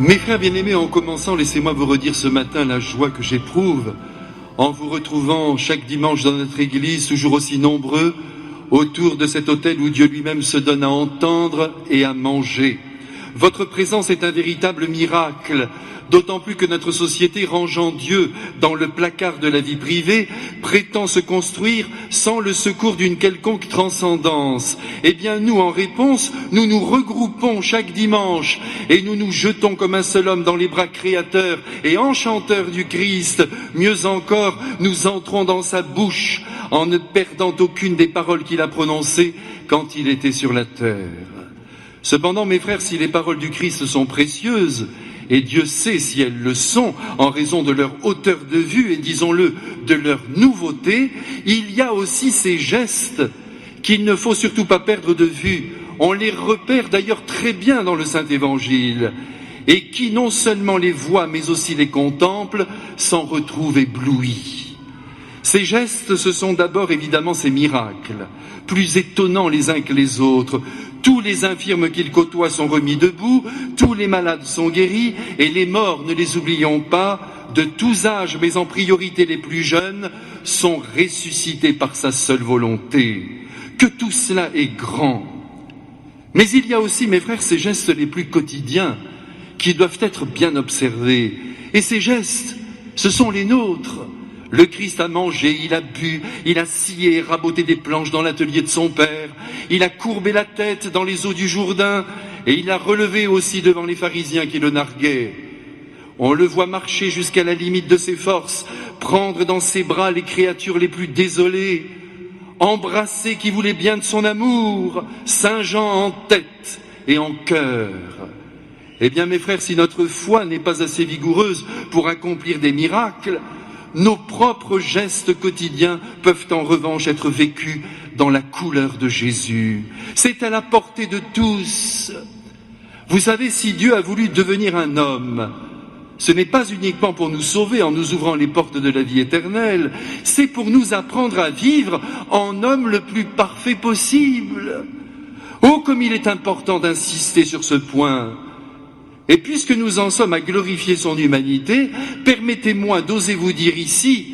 Mes frères bien-aimés, en commençant, laissez-moi vous redire ce matin la joie que j'éprouve en vous retrouvant chaque dimanche dans notre église, toujours aussi nombreux, autour de cet autel où Dieu lui-même se donne à entendre et à manger. Votre présence est un véritable miracle, d'autant plus que notre société, rangeant Dieu dans le placard de la vie privée, prétend se construire sans le secours d'une quelconque transcendance. Eh bien, nous, en réponse, nous nous regroupons chaque dimanche et nous nous jetons comme un seul homme dans les bras créateurs et enchanteurs du Christ. Mieux encore, nous entrons dans sa bouche en ne perdant aucune des paroles qu'il a prononcées quand il était sur la terre. Cependant, mes frères, si les paroles du Christ sont précieuses, et Dieu sait si elles le sont en raison de leur hauteur de vue et, disons-le, de leur nouveauté, il y a aussi ces gestes qu'il ne faut surtout pas perdre de vue. On les repère d'ailleurs très bien dans le Saint-Évangile, et qui non seulement les voit mais aussi les contemple s'en retrouvent éblouis. Ces gestes, ce sont d'abord évidemment ces miracles, plus étonnants les uns que les autres. Tous les infirmes qu'il côtoie sont remis debout, tous les malades sont guéris, et les morts, ne les oublions pas, de tous âges, mais en priorité les plus jeunes, sont ressuscités par sa seule volonté. Que tout cela est grand. Mais il y a aussi, mes frères, ces gestes les plus quotidiens, qui doivent être bien observés. Et ces gestes, ce sont les nôtres. Le Christ a mangé, il a bu, il a scié et raboté des planches dans l'atelier de son père, il a courbé la tête dans les eaux du Jourdain, et il a relevé aussi devant les pharisiens qui le narguaient. On le voit marcher jusqu'à la limite de ses forces, prendre dans ses bras les créatures les plus désolées, embrasser qui voulait bien de son amour, Saint Jean en tête et en cœur. Eh bien, mes frères, si notre foi n'est pas assez vigoureuse pour accomplir des miracles, nos propres gestes quotidiens peuvent en revanche être vécus dans la couleur de Jésus. C'est à la portée de tous. Vous savez, si Dieu a voulu devenir un homme, ce n'est pas uniquement pour nous sauver en nous ouvrant les portes de la vie éternelle, c'est pour nous apprendre à vivre en homme le plus parfait possible. Oh, comme il est important d'insister sur ce point. Et puisque nous en sommes à glorifier son humanité, permettez-moi d'oser vous dire ici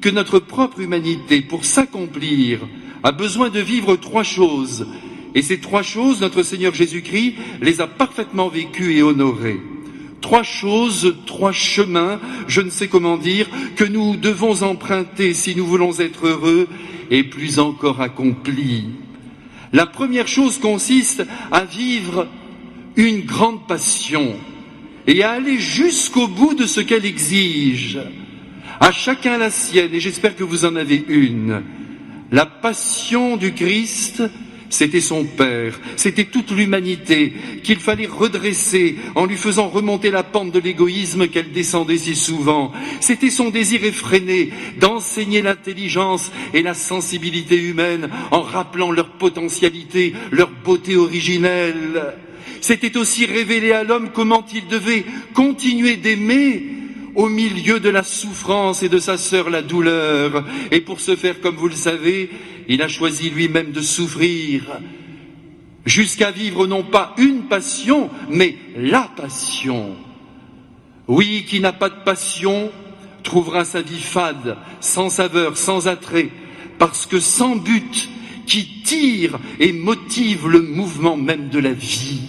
que notre propre humanité, pour s'accomplir, a besoin de vivre trois choses. Et ces trois choses, notre Seigneur Jésus-Christ les a parfaitement vécues et honorées. Trois choses, trois chemins, je ne sais comment dire, que nous devons emprunter si nous voulons être heureux et plus encore accomplis. La première chose consiste à vivre une grande passion et à aller jusqu'au bout de ce qu'elle exige. À chacun la sienne, et j'espère que vous en avez une. La passion du Christ, c'était son Père, c'était toute l'humanité qu'il fallait redresser en lui faisant remonter la pente de l'égoïsme qu'elle descendait si souvent. C'était son désir effréné d'enseigner l'intelligence et la sensibilité humaine en rappelant leur potentialité, leur beauté originelle. C'était aussi révéler à l'homme comment il devait continuer d'aimer au milieu de la souffrance et de sa sœur la douleur. Et pour ce faire, comme vous le savez, il a choisi lui-même de souffrir, jusqu'à vivre non pas une passion, mais la passion. Oui, qui n'a pas de passion trouvera sa vie fade, sans saveur, sans attrait, parce que sans but, qui tire et motive le mouvement même de la vie.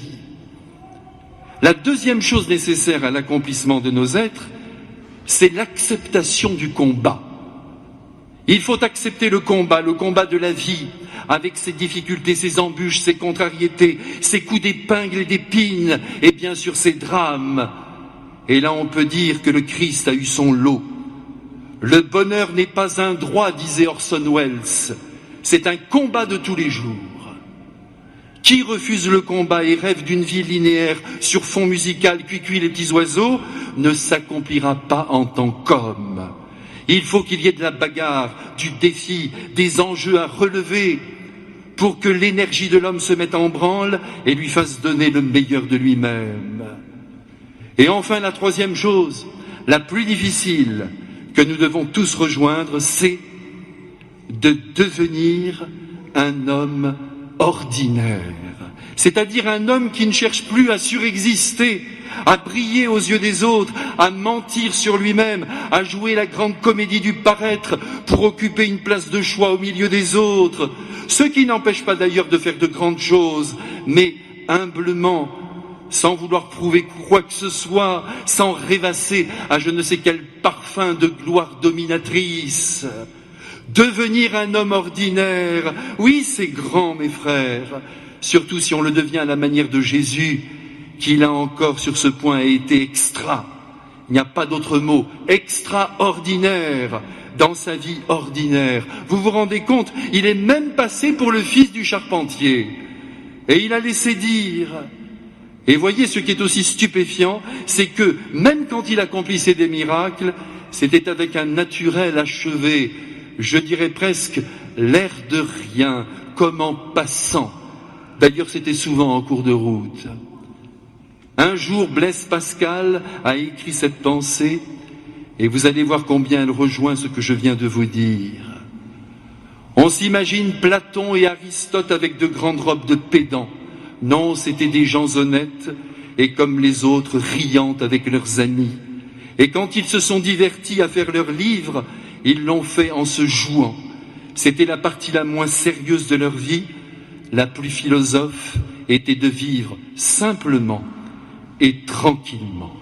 La deuxième chose nécessaire à l'accomplissement de nos êtres, c'est l'acceptation du combat. Il faut accepter le combat de la vie, avec ses difficultés, ses embûches, ses contrariétés, ses coups d'épingle et d'épine, et bien sûr ses drames. Et là on peut dire que le Christ a eu son lot. Le bonheur n'est pas un droit, disait Orson Welles, c'est un combat de tous les jours. Qui refuse le combat et rêve d'une vie linéaire sur fond musical, cuicui les petits oiseaux, ne s'accomplira pas en tant qu'homme. Il faut qu'il y ait de la bagarre, du défi, des enjeux à relever pour que l'énergie de l'homme se mette en branle et lui fasse donner le meilleur de lui-même. Et enfin, la troisième chose, la plus difficile que nous devons tous rejoindre, c'est de devenir un homme ordinaire. c'est-à-dire un homme qui ne cherche plus à surexister, à briller aux yeux des autres, à mentir sur lui-même, à jouer la grande comédie du paraître pour occuper une place de choix au milieu des autres, ce qui n'empêche pas d'ailleurs de faire de grandes choses, mais humblement, sans vouloir prouver quoi que ce soit, sans rêvasser à je ne sais quel parfum de gloire dominatrice. Devenir un homme ordinaire, oui, c'est grand, mes frères, surtout si on le devient à la manière de Jésus, qui là encore sur ce point a été extra. Il n'y a pas d'autre mot, extraordinaire dans sa vie ordinaire. Vous vous rendez compte, il est même passé pour le fils du charpentier. Et il a laissé dire. Et voyez, ce qui est aussi stupéfiant, c'est que même quand il accomplissait des miracles, c'était avec un naturel achevé, je dirais presque l'air de rien, comme en passant. D'ailleurs, c'était souvent en cours de route. Un jour, Blaise Pascal a écrit cette pensée, et vous allez voir combien elle rejoint ce que je viens de vous dire. On s'imagine Platon et Aristote avec de grandes robes de pédants. Non, c'étaient des gens honnêtes, et comme les autres, riant avec leurs amis. Et quand ils se sont divertis à faire leurs livres, ils l'ont fait en se jouant. C'était la partie la moins sérieuse de leur vie. La plus philosophe était de vivre simplement et tranquillement.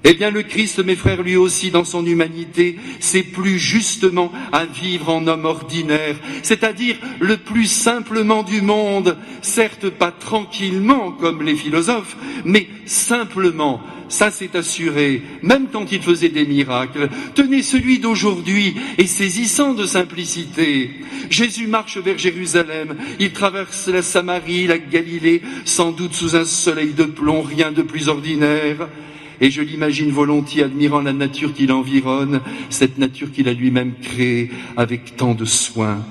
Eh bien, le Christ, mes frères, lui aussi, dans son humanité, c'est plus justement à vivre en homme ordinaire, c'est-à-dire le plus simplement du monde, certes pas tranquillement comme les philosophes, mais simplement, ça c'est assuré, même quand il faisait des miracles. Tenez, celui d'aujourd'hui est saisissant de simplicité. Jésus marche vers Jérusalem, il traverse la Samarie, la Galilée, sans doute sous un soleil de plomb, rien de plus ordinaire. Et je l'imagine volontiers admirant la nature qui l'environne, cette nature qu'il a lui-même créée avec tant de soin.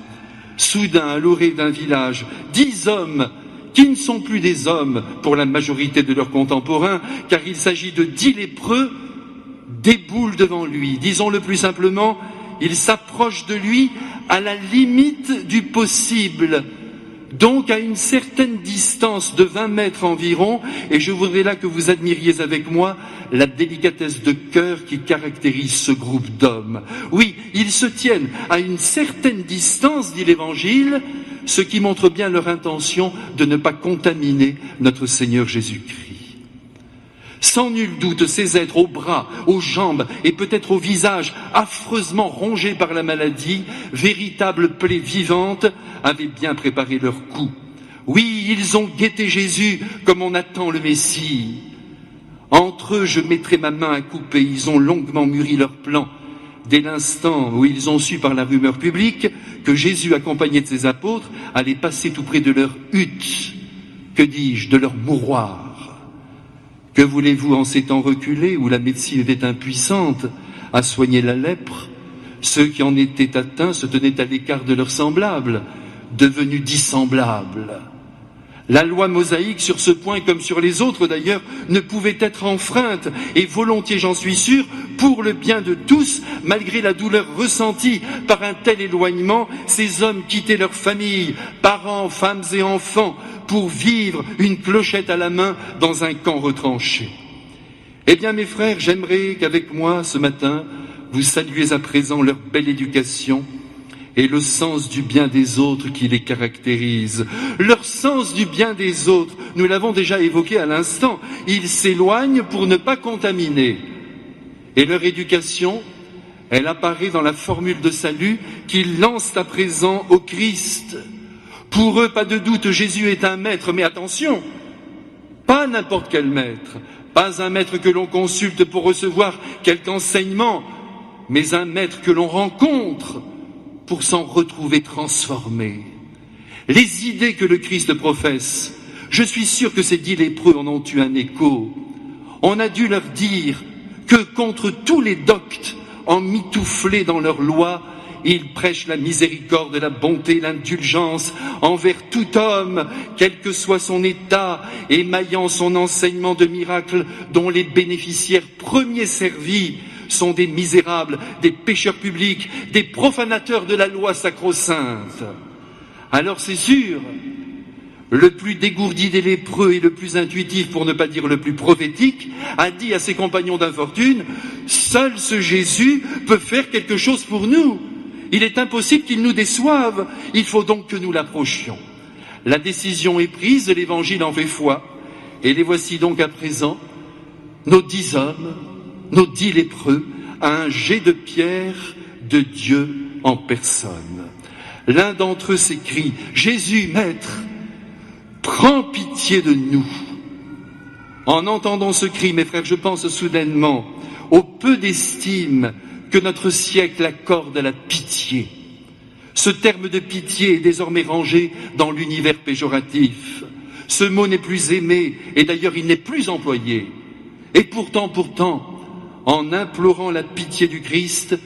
Soudain, à l'orée d'un village, 10 hommes, qui ne sont plus des hommes pour la majorité de leurs contemporains, car il s'agit de 10 lépreux, déboulent devant lui. Disons-le plus simplement, ils s'approchent de lui à la limite du possible, donc à une certaine distance de 20 mètres environ, et je voudrais là que vous admiriez avec moi la délicatesse de cœur qui caractérise ce groupe d'hommes. Oui, ils se tiennent à une certaine distance, dit l'Évangile, ce qui montre bien leur intention de ne pas contaminer notre Seigneur Jésus-Christ. Sans nul doute, ces êtres aux bras, aux jambes et peut-être au visage affreusement rongés par la maladie, véritables plaies vivantes, avaient bien préparé leur coup. Oui, ils ont guetté Jésus comme on attend le Messie. Entre eux, je mettrai ma main à couper. Ils ont longuement mûri leur plan. Dès l'instant où ils ont su par la rumeur publique que Jésus, accompagné de ses apôtres, allait passer tout près de leur hutte, que dis-je, de leur mouroir. Que voulez-vous en ces temps reculés où la médecine était impuissante à soigner la lèpre? Ceux qui en étaient atteints se tenaient à l'écart de leurs semblables, devenus dissemblables. La loi mosaïque sur ce point, comme sur les autres d'ailleurs, ne pouvait être enfreinte, et volontiers, j'en suis sûr, pour le bien de tous, malgré la douleur ressentie par un tel éloignement, ces hommes quittaient leur famille, parents, femmes et enfants, pour vivre une clochette à la main dans un camp retranché. Eh bien, mes frères, j'aimerais qu'avec moi, ce matin, vous saluiez à présent leur belle éducation et le sens du bien des autres qui les caractérise. Leur sens du bien des autres, nous l'avons déjà évoqué à l'instant, ils s'éloignent pour ne pas contaminer. Et leur éducation, elle apparaît dans la formule de salut qu'ils lancent à présent au Christ. Pour eux, pas de doute, Jésus est un maître, mais attention, pas n'importe quel maître, pas un maître que l'on consulte pour recevoir quelque enseignement, mais un maître que l'on rencontre pour s'en retrouver transformé. Les idées que le Christ professe, je suis sûr que ces 10 lépreux en ont eu un écho. On a dû leur dire que contre tous les doctes emmitouflés dans leur loi, ils prêchent la miséricorde, la bonté, l'indulgence envers tout homme, quel que soit son état, émaillant son enseignement de miracles dont les bénéficiaires premiers servis sont des misérables, des pécheurs publics, des profanateurs de la loi sacro-sainte. Alors c'est sûr, le plus dégourdi des lépreux et le plus intuitif, pour ne pas dire le plus prophétique, a dit à ses compagnons d'infortune, « Seul ce Jésus peut faire quelque chose pour nous. Il est impossible qu'il nous déçoive. Il faut donc que nous l'approchions. » La décision est prise, l'Évangile en fait foi, et les voici donc à présent, nos 10 hommes, nos 10 lépreux, à un jet de pierre de Dieu en personne. L'un d'entre eux s'écrie, « Jésus, Maître, prends pitié de nous. » En entendant ce cri, mes frères, je pense soudainement au peu d'estime que notre siècle accorde à la pitié. Ce terme de pitié est désormais rangé dans l'univers péjoratif. Ce mot n'est plus aimé, et d'ailleurs il n'est plus employé. Et pourtant, en implorant la pitié du Christ,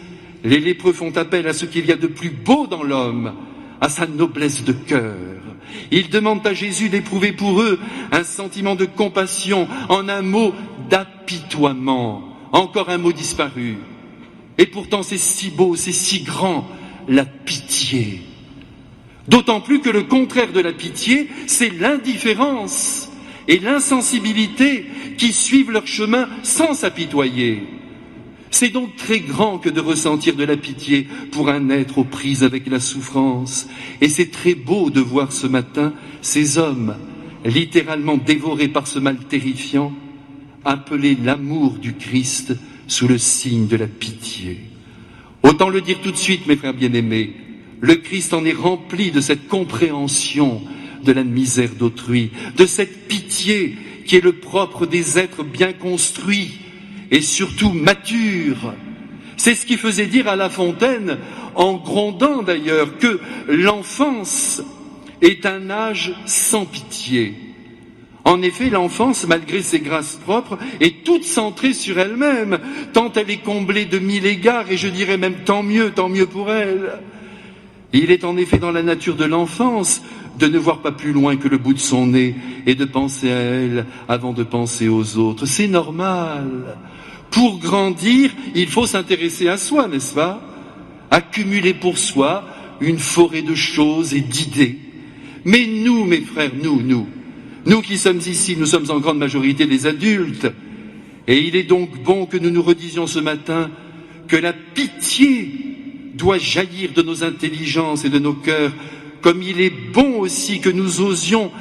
les lépreux font appel à ce qu'il y a de plus beau dans l'homme, à sa noblesse de cœur. Ils demandent à Jésus d'éprouver pour eux un sentiment de compassion, en un mot d'apitoiement, encore un mot disparu. Et pourtant c'est si beau, c'est si grand, la pitié. D'autant plus que le contraire de la pitié, c'est l'indifférence et l'insensibilité qui suivent leur chemin sans s'apitoyer. C'est donc très grand que de ressentir de la pitié pour un être aux prises avec la souffrance. Et c'est très beau de voir ce matin ces hommes, littéralement dévorés par ce mal terrifiant, appeler l'amour du Christ sous le signe de la pitié. Autant le dire tout de suite, mes frères bien-aimés, le Christ en est rempli de cette compréhension de la misère d'autrui, de cette pitié qui est le propre des êtres bien construits, et surtout mature. C'est ce qui faisait dire à La Fontaine, en grondant d'ailleurs, que l'enfance est un âge sans pitié. En effet, l'enfance, malgré ses grâces propres, est toute centrée sur elle-même, tant elle est comblée de 1000 égards, et je dirais même tant mieux pour elle. Il est en effet dans la nature de l'enfance de ne voir pas plus loin que le bout de son nez et de penser à elle avant de penser aux autres. C'est normal. Pour grandir, il faut s'intéresser à soi, n'est-ce pas? Accumuler pour soi une forêt de choses et d'idées. Mais nous, mes frères, nous qui sommes ici, nous sommes en grande majorité des adultes. Et il est donc bon que nous nous redisions ce matin que la pitié doit jaillir de nos intelligences et de nos cœurs, comme il est bon aussi que nous osions,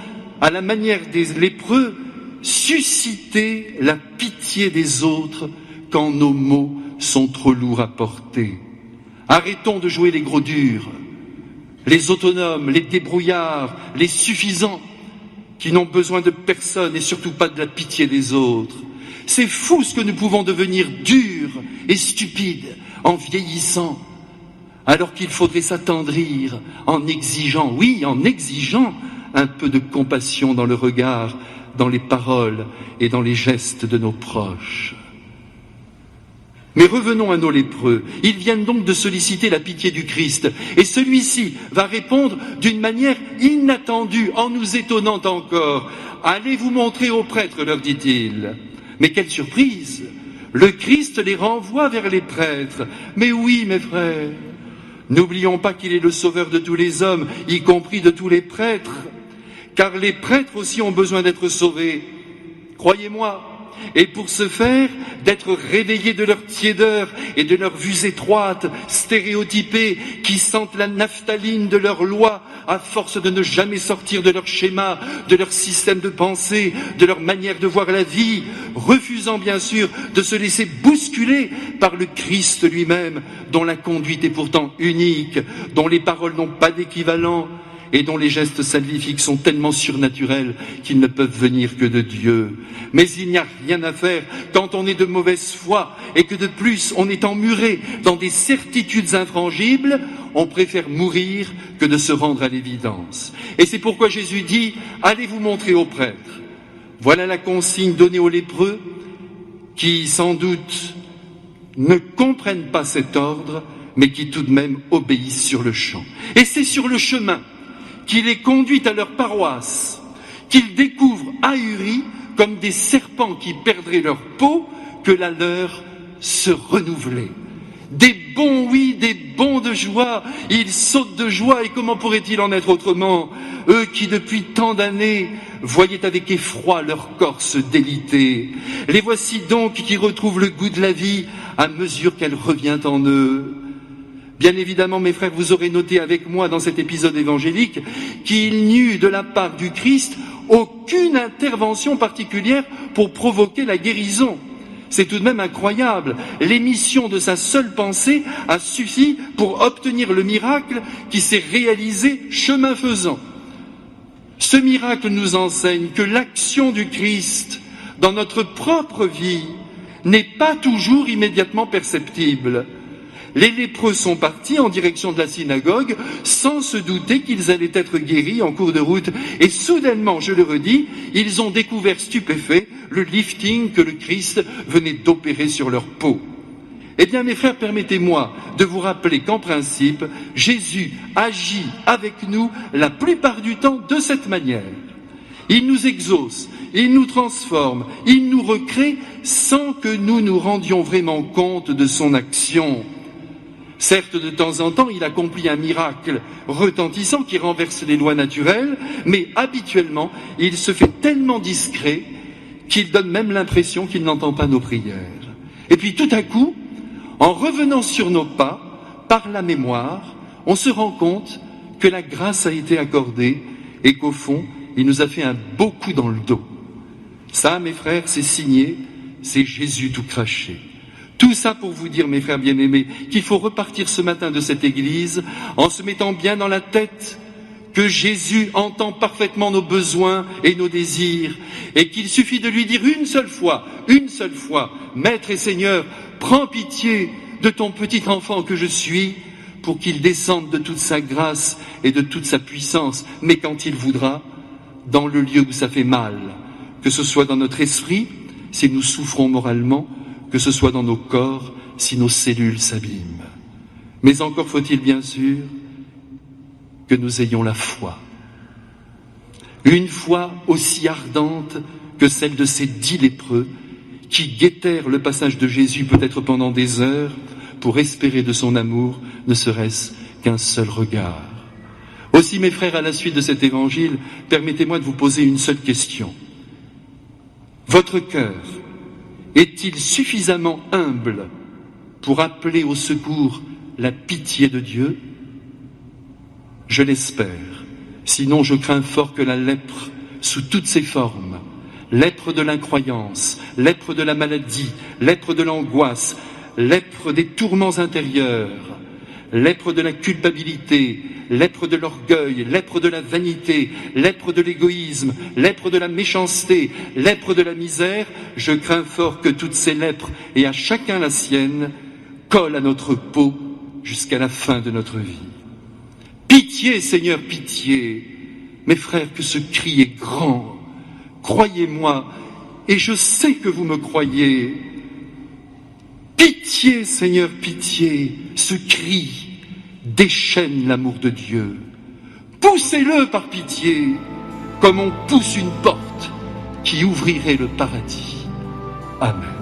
à la manière des lépreux, susciter la pitié des autres quand nos mots sont trop lourds à porter. Arrêtons de jouer les gros durs, les autonomes, les débrouillards, les suffisants, qui n'ont besoin de personne et surtout pas de la pitié des autres. C'est fou ce que nous pouvons devenir durs et stupides en vieillissant, alors qu'il faudrait s'attendrir en exigeant un peu de compassion dans le regard, dans les paroles et dans les gestes de nos proches. Mais revenons à nos lépreux. Ils viennent donc de solliciter la pitié du Christ. Et celui-ci va répondre d'une manière inattendue, en nous étonnant encore. « Allez vous montrer au prêtre, leur dit-il. » Mais quelle surprise! Le Christ les renvoie vers les prêtres. Mais oui, mes frères, n'oublions pas qu'il est le sauveur de tous les hommes, y compris de tous les prêtres. Car les prêtres aussi ont besoin d'être sauvés. Croyez-moi. Et pour ce faire, d'être réveillés de leur tiédeur et de leurs vues étroites, stéréotypées, qui sentent la naphtaline de leur loi à force de ne jamais sortir de leur schéma, de leur système de pensée, de leur manière de voir la vie, refusant bien sûr de se laisser bousculer par le Christ lui-même, dont la conduite est pourtant unique, dont les paroles n'ont pas d'équivalent, et dont les gestes salvifiques sont tellement surnaturels qu'ils ne peuvent venir que de Dieu. Mais il n'y a rien à faire quand on est de mauvaise foi et que de plus on est emmuré dans des certitudes infrangibles, on préfère mourir que de se rendre à l'évidence. Et c'est pourquoi Jésus dit « Allez vous montrer aux prêtres ». Voilà la consigne donnée aux lépreux qui, sans doute, ne comprennent pas cet ordre, mais qui tout de même obéissent sur le champ. Et c'est sur le chemin qui les conduit à leur paroisse, qu'ils découvrent ahuris comme des serpents qui perdraient leur peau, que la leur se renouvelait. Des bonds, oui, des bonds de joie. Ils sautent de joie, et comment pourrait-il en être autrement? Eux qui, depuis tant d'années, voyaient avec effroi leur corps se déliter. Les voici donc qui retrouvent le goût de la vie à mesure qu'elle revient en eux. Bien évidemment, mes frères, vous aurez noté avec moi dans cet épisode évangélique qu'il n'y eut de la part du Christ aucune intervention particulière pour provoquer la guérison. C'est tout de même incroyable. L'émission de sa seule pensée a suffi pour obtenir le miracle qui s'est réalisé chemin faisant. Ce miracle nous enseigne que l'action du Christ dans notre propre vie n'est pas toujours immédiatement perceptible. Les lépreux sont partis en direction de la synagogue sans se douter qu'ils allaient être guéris en cours de route. Et soudainement, je le redis, ils ont découvert stupéfaits le lifting que le Christ venait d'opérer sur leur peau. Eh bien, mes frères, permettez-moi de vous rappeler qu'en principe, Jésus agit avec nous la plupart du temps de cette manière. Il nous exauce, il nous transforme, il nous recrée sans que nous nous rendions vraiment compte de son action. Certes, de temps en temps, il accomplit un miracle retentissant qui renverse les lois naturelles, mais habituellement, il se fait tellement discret qu'il donne même l'impression qu'il n'entend pas nos prières. Et puis tout à coup, en revenant sur nos pas, par la mémoire, on se rend compte que la grâce a été accordée et qu'au fond, il nous a fait un beau coup dans le dos. Ça, mes frères, c'est signé, c'est Jésus tout craché. Tout ça pour vous dire, mes frères bien-aimés, qu'il faut repartir ce matin de cette église en se mettant bien dans la tête que Jésus entend parfaitement nos besoins et nos désirs et qu'il suffit de lui dire une seule fois, Maître et Seigneur, prends pitié de ton petit enfant que je suis pour qu'il descende de toute sa grâce et de toute sa puissance, mais quand il voudra, dans le lieu où ça fait mal, que ce soit dans notre esprit, si nous souffrons moralement, que ce soit dans nos corps, si nos cellules s'abîment. Mais encore faut-il bien sûr que nous ayons la foi. Une foi aussi ardente que celle de ces 10 lépreux qui guettèrent le passage de Jésus peut-être pendant des heures pour espérer de son amour, ne serait-ce qu'un seul regard. Aussi, mes frères, à la suite de cet évangile, permettez-moi de vous poser une seule question. Votre cœur est-il suffisamment humble pour appeler au secours la pitié de Dieu? Je l'espère. Sinon, je crains fort que la lèpre, sous toutes ses formes, lèpre de l'incroyance, lèpre de la maladie, lèpre de l'angoisse, lèpre des tourments intérieurs, lèpre de la culpabilité, lèpre de l'orgueil, lèpre de la vanité, lèpre de l'égoïsme, lèpre de la méchanceté, lèpre de la misère, je crains fort que toutes ces lèpres, et à chacun la sienne, collent à notre peau jusqu'à la fin de notre vie. Pitié, Seigneur, pitié. Mes frères, que ce cri est grand. Croyez-moi, et je sais que vous me croyez. Pitié, Seigneur, pitié. Ce cri déchaîne l'amour de Dieu. Poussez-le par pitié, comme on pousse une porte qui ouvrirait le paradis. Amen.